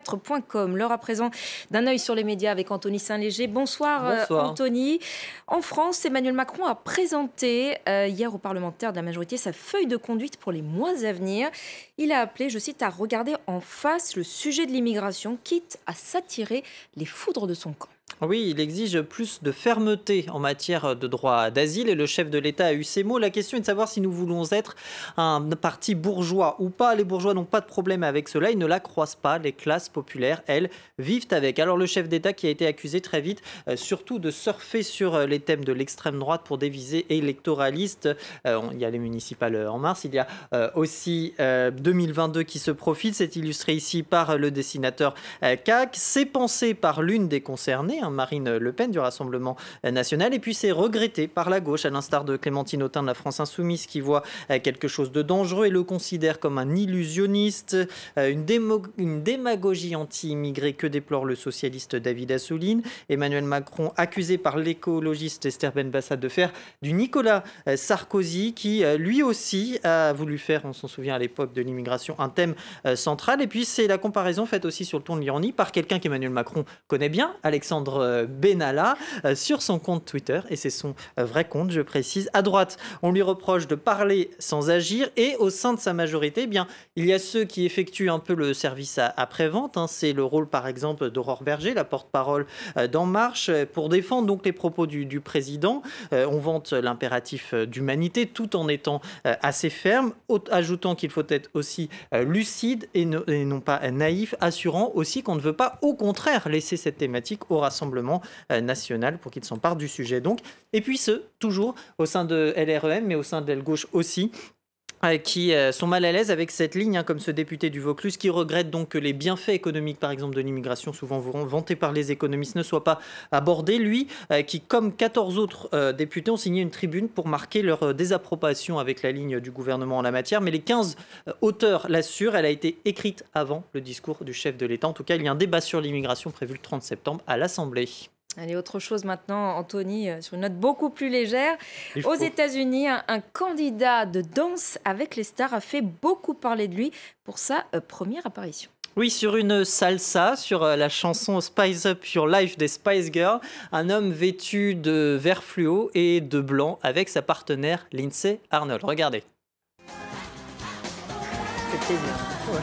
24.com. L'heure à présent d'un œil sur les médias avec Anthony Saint-Léger. Bonsoir, Anthony. En France, Emmanuel Macron a présenté hier aux parlementaires de la majorité sa feuille de conduite pour les mois à venir. Il a appelé, je cite, à regarder en face le sujet de l'immigration, quitte à s'attirer les foudres de son camp. Oui, il exige plus de fermeté en matière de droit d'asile et le chef de l'État a eu ces mots. La question est de savoir si nous voulons être un parti bourgeois ou pas. Les bourgeois n'ont pas de problème avec cela, ils ne la croisent pas. Les classes populaires, elles, vivent avec. Alors le chef d'État qui a été accusé très vite, surtout de surfer sur les thèmes de l'extrême droite pour des visées électoralistes. Il y a les municipales en mars, il y a aussi 2022 qui se profile. C'est illustré ici par le dessinateur CAC. C'est pensé par l'une des concernées, Marine Le Pen du Rassemblement national, et puis c'est regretté par la gauche, à l'instar de Clémentine Autain de la France Insoumise qui voit quelque chose de dangereux et le considère comme un illusionniste, une démagogie anti-immigrée que déplore le socialiste David Assouline. Emmanuel Macron accusé par l'écologiste Esther Benbassa de faire du Nicolas Sarkozy qui lui aussi a voulu faire, on s'en souvient à l'époque de l'immigration, un thème central. Et puis c'est la comparaison faite aussi sur le ton de l'ironie par quelqu'un qu'Emmanuel Macron connaît bien, Alexandre Benalla, sur son compte Twitter, et c'est son vrai compte, je précise. À droite, on lui reproche de parler sans agir, et au sein de sa majorité, eh bien, il y a ceux qui effectuent un peu le service après-vente. C'est le rôle, par exemple, d'Aurore Berger, la porte-parole d'En Marche, pour défendre donc les propos du président. On vante l'impératif d'humanité, tout en étant assez ferme, ajoutant qu'il faut être aussi lucide et non pas naïf, assurant aussi qu'on ne veut pas, au contraire, laisser cette thématique au Rassemblement national pour qu'il s'empare du sujet. Donc. Et puis toujours au sein de LREM, mais au sein de l'aile gauche aussi, qui sont mal à l'aise avec cette ligne, comme ce député du Vaucluse qui regrette donc que les bienfaits économiques, par exemple de l'immigration, souvent vantés par les économistes, ne soient pas abordés. Lui, qui, comme 14 autres députés, ont signé une tribune pour marquer leur désapprobation avec la ligne du gouvernement en la matière. Mais les 15 auteurs l'assurent, elle a été écrite avant le discours du chef de l'État. En tout cas, il y a un débat sur l'immigration prévu le 30 septembre à l'Assemblée. Allez, autre chose maintenant, Anthony, sur une note beaucoup plus légère. Aux États-Unis, un candidat de Danse avec les stars a fait beaucoup parler de lui pour sa première apparition. Oui, sur une salsa, sur la chanson Spice Up Your Life des Spice Girls, un homme vêtu de vert fluo et de blanc avec sa partenaire Lindsay Arnold. Regardez. C'est plaisir. Ouais.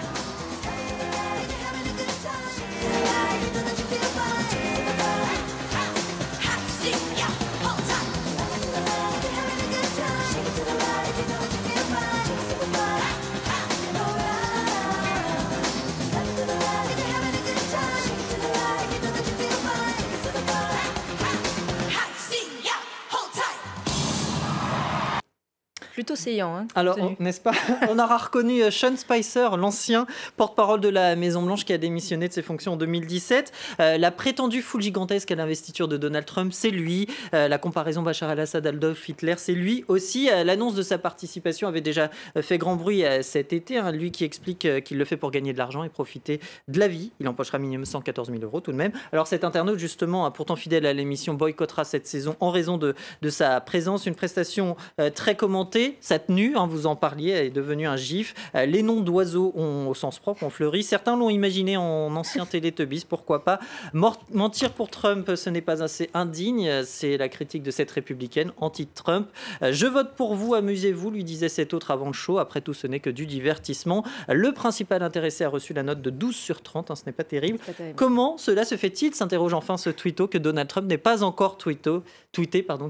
Plutôt saillant. Alors, n'est-ce pas? On aura reconnu Sean Spicer, l'ancien porte-parole de la Maison-Blanche qui a démissionné de ses fonctions en 2017. La prétendue foule gigantesque à l'investiture de Donald Trump, c'est lui. La comparaison Bachar el-Assad, Adolf Hitler, c'est lui aussi. L'annonce de sa participation avait déjà fait grand bruit cet été. Lui qui explique qu'il le fait pour gagner de l'argent et profiter de la vie. Il empochera minimum 114 000 € tout de même. Alors cet internaute, justement, pourtant fidèle à l'émission, boycottera cette saison en raison de sa présence. Une prestation très commentée. Sa tenue, vous en parliez, est devenue un gif. Les noms d'oiseaux ont, au sens propre, ont fleuri. Certains l'ont imaginé en ancien Télétubbies, pourquoi pas. Mentir pour Trump, ce n'est pas assez indigne. C'est la critique de cette républicaine anti-Trump. Je vote pour vous, amusez-vous, lui disait cet autre avant le show. Après tout, ce n'est que du divertissement. Le principal intéressé a reçu la note de 12 sur 30, ce n'est pas terrible. Comment cela se fait-il, s'interroge enfin ce tweeto, que Donald Trump n'ait pas encore tweeté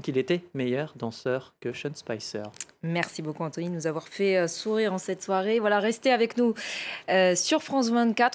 qu'il était meilleur danseur que Sean Spicer. Merci beaucoup Anthony de nous avoir fait sourire en cette soirée. Voilà, restez avec nous sur France 24.